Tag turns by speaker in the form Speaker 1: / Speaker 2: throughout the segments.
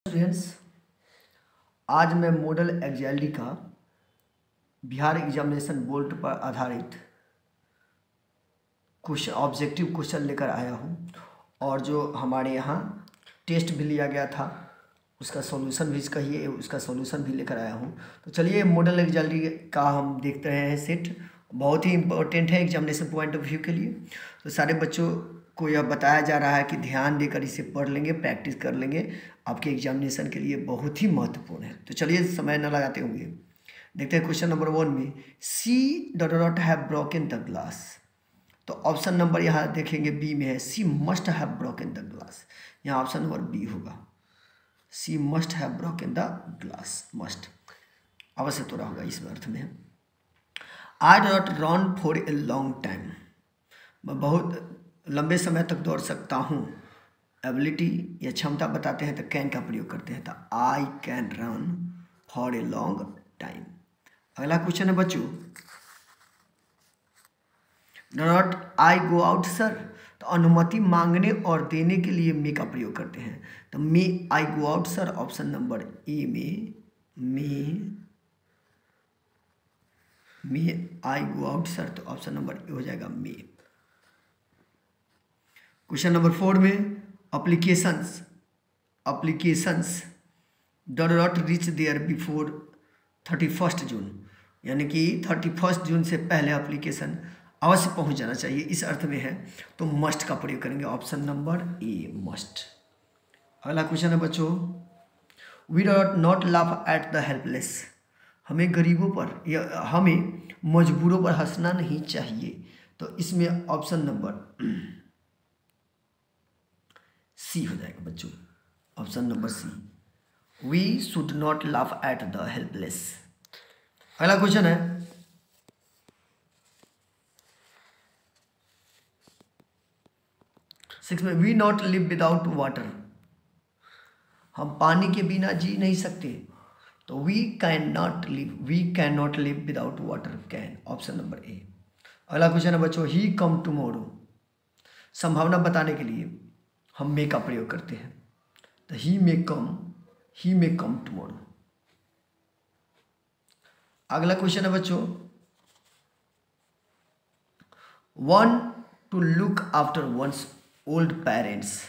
Speaker 1: Students, आज मैं model एग्जाइली का बिहार एग्जामिनेशन बोर्ड पर आधारित क्वेश्चन ऑब्जेक्टिव क्वेश्चन लेकर आया हूँ और जो हमारे यहाँ टेस्ट भी लिया गया था उसका सॉल्यूशन भी कहिए उसका सॉल्यूशन भी लेकर आया हूँ। तो चलिए मॉडल एग्जाइली का हम देखते हैं सेट, बहुत ही इम्पोर्टेंट है एग्जामिनेशन पॉइंट ऑफ व्यू के लिए। तो सारे बच्चों को यह बताया जा रहा है कि ध्यान देकर इसे पढ़ लेंगे, प्रैक्टिस कर लेंगे, आपके एग्जामिनेशन के लिए बहुत ही महत्वपूर्ण है। तो चलिए समय न लगाते हुए देखते हैं क्वेश्चन नंबर 1 में she dot not have broken the glass. तो ऑप्शन नंबर यहाँ देखेंगे बी में है she must have broken the glass. यहाँ ऑप्शन नंबर बी होगा, she must have broken the glass. Must अवश्य तोड़ा होगा इस अर्थ में। I do not run for a long time, मैं बहुत लंबे समय तक दौड़ सकता हूँ। एबिलिटी या क्षमता बताते हैं तो कैन का प्रयोग करते हैं, तो I can run for a long time. अगला क्वेश्चन है बच्चों, not I go out sir, तो अनुमति मांगने और देने के लिए मे का प्रयोग करते हैं, तो may I go out sir. Option number A में may I go out sir, तो ऑप्शन नंबर ए हो जाएगा मे। क्वेश्चन नंबर 4 में applications dot not reach there before 31 June, यानी कि 31 जून से पहले एप्लीकेशन अवश्य पहुंच जाना चाहिए, इस अर्थ में है तो मस्ट का प्रयोग करेंगे। ऑप्शन नंबर ए मस्ट। अगला क्वेश्चन है बच्चों, we dot not laugh at the helpless, हमें गरीबों पर या हमें मजबूरों पर हंसना नहीं चाहिए, तो इसमें ऑप्शन नंबर सी हो जाएगा बच्चों, option number C, we should not laugh at the helpless. अगला क्वेश्चन है 6 में we not live without water, हम पानी के बिना जी नहीं सकते, तो we can not live without water, can, option number A. अगला क्वेश्चन है बच्चों, ही कम टुमारो, संभावना बताने के लिए हम मे का प्रयोग करते हैं, तो ही मे कम टुमारो। अगला क्वेश्चन है बच्चों, one to look after one's old parents,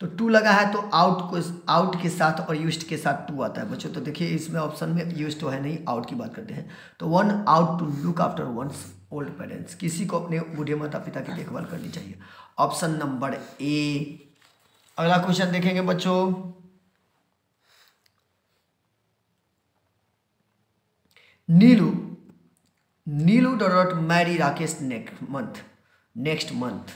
Speaker 1: तो टू लगा है तो आउट के साथ और यूज्ड के साथ टू आता है बच्चों। तो देखिए इसमें ऑप्शन में यूज्ड तो है नहीं, आउट की बात करते हैं, तो one ought to look after one's old parents, किसी को अपने बूढ़े माता पिता की देखभाल करनी चाहिए, ऑप्शन नंबर ए। अगला क्वेश्चन देखेंगे बच्चों, Neelu dot not marry Rakesh next month,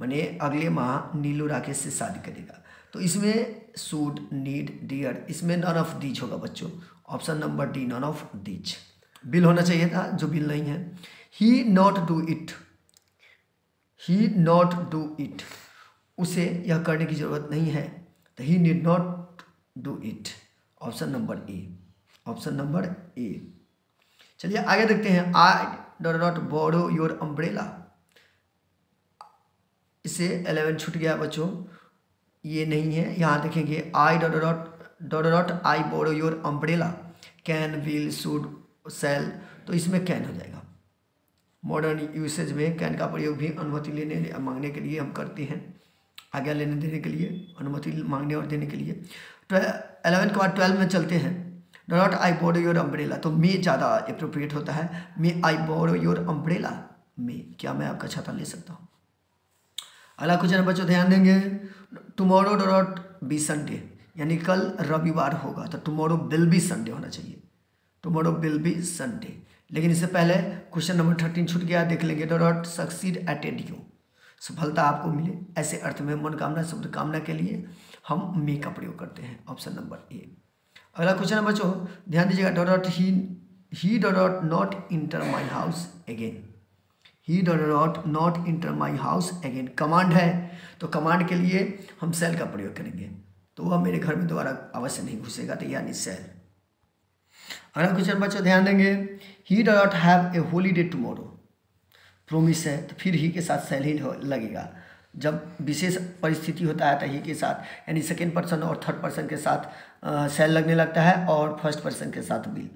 Speaker 1: माने अगले माह नीलू राकेश से शादी करेगा, तो इसमें शुड, नीड, डियर, इसमें नन ऑफ दीज होगा बच्चों, option number D none of these. Will होना चाहिए था, जो बिल नहीं है। ही नॉट डू इट, उसे यह करने की जरूरत नहीं है, तो he need not do it, option number A. चलिए आगे देखते हैं, I do not borrow your umbrella, इससे 11 छूट गया बच्चों, ये नहीं है। यहाँ देखेंगे I do not I borrow your umbrella, can, will, should, shall, तो इसमें कैन हो जाएगा। मॉडर्न यूसेज में कैन का प्रयोग भी अनुमति लेने या मांगने के लिए हम करते हैं, आज्ञा लेने देने के लिए, अनुमति मांगने और देने के लिए। 11 के बाद 12 में चलते हैं, do not I borrow your umbrella, तो मे ज़्यादा अप्रोप्रिएट होता है, मे आई बोरो योर अम्ब्रेला, मे, क्या मैं आपका छाता ले सकता हूँ। अगला क्वेश्चन बच्चों ध्यान देंगे, tomorrow do not be Sunday, यानी कल रविवार होगा, तो टुमारो विल बी संडे होना चाहिए, टुमारो विल बी संडे। लेकिन इससे पहले क्वेश्चन नंबर 13 छूट गया, देख लेंगे, do not succeed at a due, सफलता आपको मिले, ऐसे अर्थ में मनोकामना शब्द कामना के लिए हम मे का प्रयोग करते हैं, ऑप्शन नंबर ए। अगला क्वेश्चन है बच्चों ध्यान दीजिएगा, do not he do not inter my house again, he do not inter my house again, command है, तो कमांड के लिए हम सेल का प्रयोग करेंगे, तो वह मेरे घर में दोबारा अवश्य नहीं घुसेगा, तो यानी सेल। अगला क्वेश्चन बच्चों ध्यान देंगे, he do not have a holiday tomorrow, promise है, तो फिर ही के साथ सेल ही लगेगा, जब विशेष परिस्थिति होता है तो ही के साथ, यानी सेकेंड पर्सन और थर्ड पर्सन के साथ सेल लगने लगता है और फर्स्ट पर्सन के साथ will.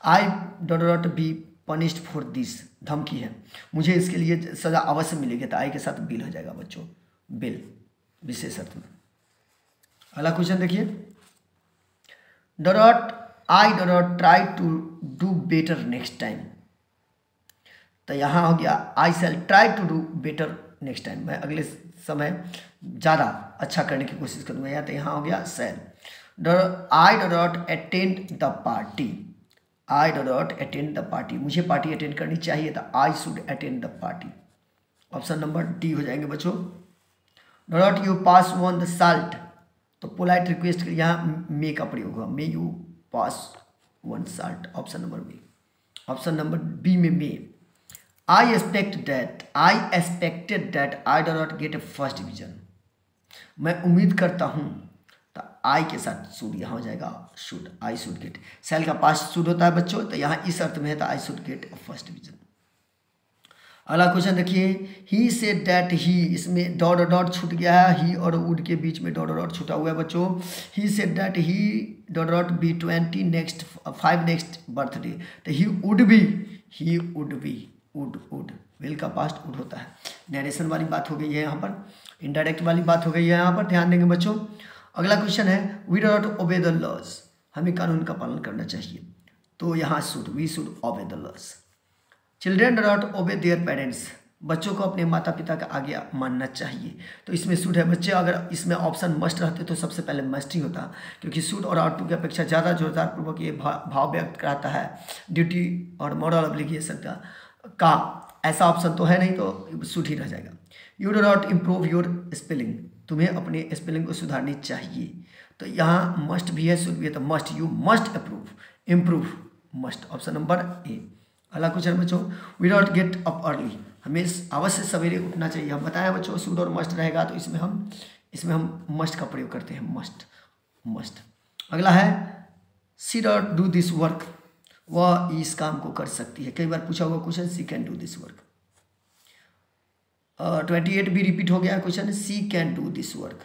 Speaker 1: I don't not be punished for this, धमकी है, मुझे इसके लिए सजा अवश्य मिलेगी, तो आई के साथ बिल हो जाएगा बच्चों, बिल विशेष अर्थ में। अगला क्वेश्चन देखिए, do not I do not try to do better next time, तो यहाँ हो गया I shall try to do better next time, मैं अगले समय ज़्यादा अच्छा करने की कोशिश करूँगा, या तो यहाँ हो गया shall. I do not attend the party, I do not attend the party, मुझे पार्टी अटेंड करनी चाहिए, तो I should attend the party, option number D हो जाएंगे बच्चों। Do not you pass on the salt, तो पोलाइट रिक्वेस्ट के यहाँ मे का प्रयोग हुआ, may you pass one salt, option number B, option number B में may. I expected that I do not gate A first division, मैं उम्मीद करता हूँ, तो आई के साथ शुड यहाँ हो जाएगा should, I should get, shall का पास शुड होता है बच्चों, तो यहाँ इस अर्थ में है तो I should gate A first division. अगला क्वेश्चन देखिए, ही सेड दैट ही, इसमें डॉट डॉट छूट गया है, ही और वुड के बीच में डॉट डॉट छूटा हुआ है बच्चों। He said that he dot dot be 20 next 5 next birthday, तो he would be would will का पास्ट वुड होता है। नरेशन वाली बात हो गई है यहाँ पर, इनडायरेक्ट वाली बात हो गई है यहाँ पर, ध्यान देंगे बच्चों। अगला क्वेश्चन है, we do not obey the laws, हमें कानून का पालन करना चाहिए, तो यहाँ should, we should obey the laws. Children do not obey their parents, बच्चों को अपने माता पिता का आज्ञा मानना चाहिए, तो इसमें शुड है बच्चे। अगर इसमें ऑप्शन मस्ट रहते तो सबसे पहले मस्ट ही होता, क्योंकि शुड और आउट टू की अपेक्षा ज़्यादा जोरदार पूर्वक ये भाव व्यक्त कराता है ड्यूटी और मॉरल ऑब्लिगेशन का, ऐसा ऑप्शन तो है नहीं, तो शुड ही रह जाएगा। You do not improve your spelling, तुम्हें अपने स्पेलिंग को सुधारनी चाहिए, तो यहाँ मस्ट भी है शुड भी है, तो must, you must improve must, option number A. अगला क्वेश्चन बच्चों, we not get up early, हमें अवश्य सवेरे उठना चाहिए, हम बताया बच्चों शुड और मस्ट रहेगा, तो इसमें हम मस्ट का प्रयोग करते हैं, मस्ट। अगला है, she dot do this work, वह इस काम को कर सकती है, कई बार पूछा हुआ question, she can do this work. 28 भी रिपीट हो गया question, she can do this work,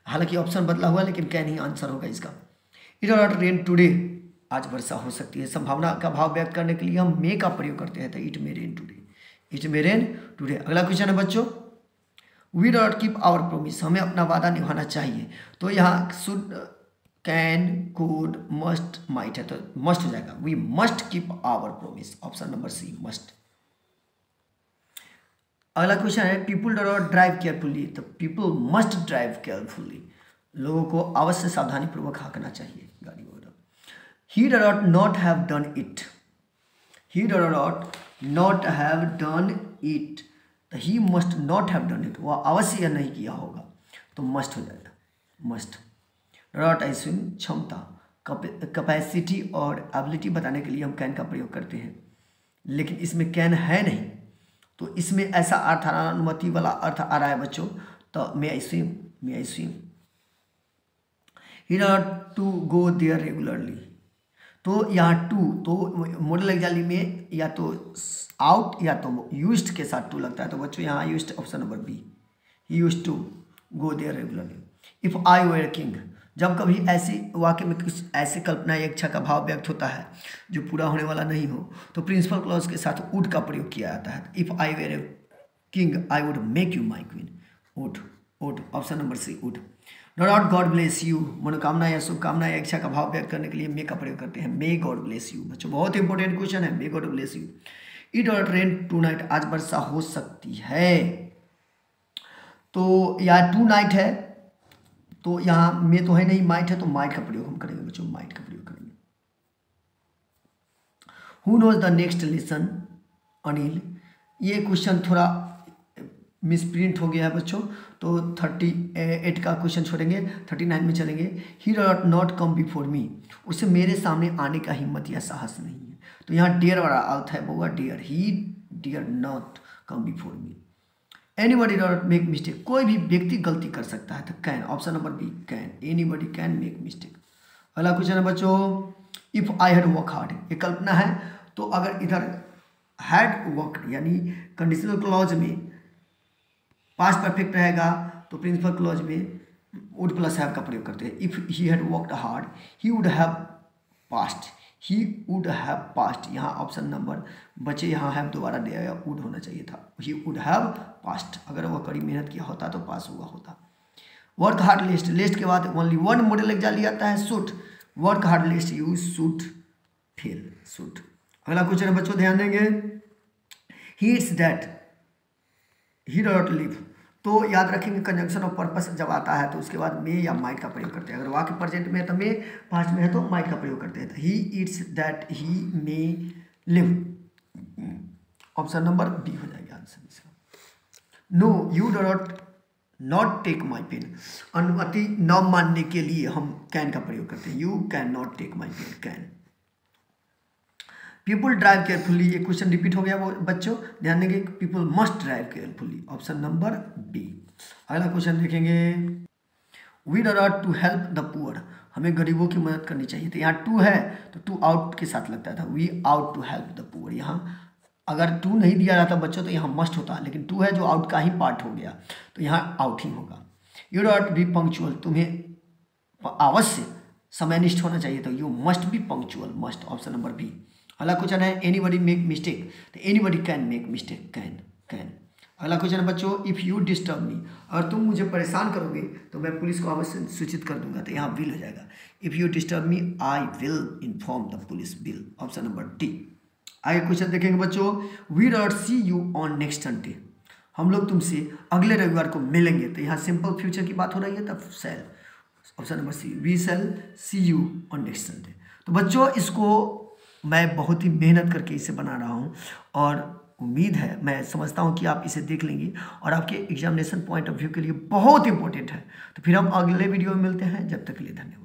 Speaker 1: हालांकि ऑप्शन बदला हुआ लेकिन कैन ही आंसर होगा इसका। इट नॉट रेन टुडे, आज वर्षा हो सकती है, संभावना का भाव व्यक्त करने के लिए हम मे का प्रयोग करते हैं, तो इट मे रेन टुडे, अगला क्वेश्चन है बच्चों, we dot keep our promise, हमें अपना वादा निभाना चाहिए, तो यहाँ should, can, could, must, might है, तो मस्ट हो जाएगा, we must keep our promise, option number C must. अगला क्वेश्चन है, people do not drive carefully, तो पीपल मस्ट ड्राइव केयरफुली, लोगों को अवश्य सावधानी पूर्वक हाँकना चाहिए गाड़ी वगैरह। He do not have done it, he do not have done it, तो he must not have done it, वह अवश्य यह नहीं किया होगा, तो मस्ट हो जाएगा, मस्ट। नॉट एस्यूम, क्षमता, कैपेसिटी और एबिलिटी बताने के लिए हम कैन का प्रयोग करते हैं, लेकिन इसमें कैन है नहीं, तो इसमें ऐसा अर्थ अनुमति वाला अर्थ आ रहा है बच्चों, तो may I swim. He not to go there regularly, तो यहाँ टू, तो मॉडल एग्जाम्पल में या तो आउट या तो यूज्ड के साथ टू लगता है, तो बच्चों यहाँ used, option number B, he used to go there regularly. If I were king, जब कभी ऐसी वाक्य में कुछ ऐसी कल्पना या इच्छा का भाव व्यक्त होता है जो पूरा होने वाला नहीं हो, तो प्रिंसिपल क्लॉज के साथ वुड का प्रयोग किया जाता है। If I were a king I would make you my queen, would, option number C would. No not God bless you, मनोकामना या शुभकामना या इच्छा का भाव व्यक्त करने के लिए मे का प्रयोग करते हैं, मे गॉड ब्लेस यू। बच्चों बहुत इंपॉर्टेंट क्वेश्चन है, may God bless you. It not rain tonight, आज वर्षा हो सकती है, तो यहाँ टू नाइट है, तो यहाँ में तो है नहीं, माइट है, तो माइट का प्रयोग हम करेंगे बच्चों, माइट का प्रयोग करेंगे। Who knows the next lesson, Anil, ये क्वेश्चन थोड़ा मिसप्रिंट हो गया है बच्चों, तो 38 का क्वेश्चन छोड़ेंगे, 39 में चलेंगे। He dot not come before me, उसे मेरे सामने आने का हिम्मत या साहस नहीं है, तो यहाँ डेयर वाला अर्थ है, होगा dare, he dare not come before me. Anybody dot make mistake, कोई भी व्यक्ति गलती कर सकता है, तो can, option number B can, anybody can make mistake. अगला क्वेश्चन है बच्चों, if I had work hard, ये कल्पना है, तो अगर इधर हैड वर्कड यानी कंडीशनल क्लॉज में पास्ट परफेक्ट रहेगा, तो प्रिंसिपल क्लॉज में वुड प्लस हैव का प्रयोग करते हैं। If he had worked hard he would have past, he would have past, यहाँ ऑप्शन नंबर बचे, यहाँ हैव दोबारा दिया गया, वुड होना चाहिए था, ही वुड हैव पास्ट, अगर वह कड़ी मेहनत किया होता तो पास हुआ होता। वर्क हार्ड लिस्ट, लिस्ट के बाद ओनली वन मॉडल एग्जाम आता है should, work hard lest you should fail, should. अगला क्वेश्चन है बच्चों ध्यान देंगे, he it's that he dot live, तो याद रखेंगे कंजंक्शन ऑफ पर्पस जब आता है तो उसके बाद मे या माइट का प्रयोग करते हैं। अगर वाक्य प्रेजेंट में है तो मे, पास्ट में है तो माइट का प्रयोग करते हैं। तो he it's that he may live, option number B हो जाएगा आंसर इसका। No you do not take my pen, अनुमति न मानने के लिए हम कैन का प्रयोग करते हैं, you can not take my pen, can. People drive carefully, ये क्वेश्चन रिपीट हो गया वो बच्चों, ध्यान देंगे, people must drive carefully, option number B. अगला क्वेश्चन देखेंगे, we do not to help the poor, हमें गरीबों की मदद करनी चाहिए। तो यहाँ टू है तो टू आउट के साथ लगता था, we ought to help the poor. यहाँ अगर टू नहीं दिया जाता बच्चों तो यहाँ मस्ट होता, लेकिन टू है जो आउट का ही पार्ट हो गया तो यहाँ आउट ही होगा। यू डॉट बी पंक्चुअल, तुम्हें अवश्य समयनिष्ठ होना चाहिए, तो you must be punctual, must, option number B. अगला क्वेश्चन है एनीबडी मेक मिस्टेक, तो anybody can make mistake, can. अगला क्वेश्चन है बच्चों, इफ़ यू डिस्टर्ब मी, अगर तुम मुझे परेशान करोगे तो मैं पुलिस को अवश्य सूचित कर दूंगा, तो यहाँ विल हो जाएगा। If you disturb me I will inform the police, will, option number D. आगे क्वेश्चन देखेंगे बच्चों, वी डॉट see you on next Sunday, हम लोग तुमसे अगले रविवार को मिलेंगे, तो यहाँ सिंपल फ्यूचर की बात हो रही है, तब shall, option number C, we shall see you on next Sunday. तो बच्चों इसको मैं बहुत ही मेहनत करके इसे बना रहा हूँ और उम्मीद है, मैं समझता हूँ कि आप इसे देख लेंगे और आपके एग्जामिनेशन पॉइंट ऑफ व्यू के लिए बहुत इंपॉर्टेंट है। तो फिर हम अगले वीडियो में मिलते हैं, जब तक के लिए धन्यवाद।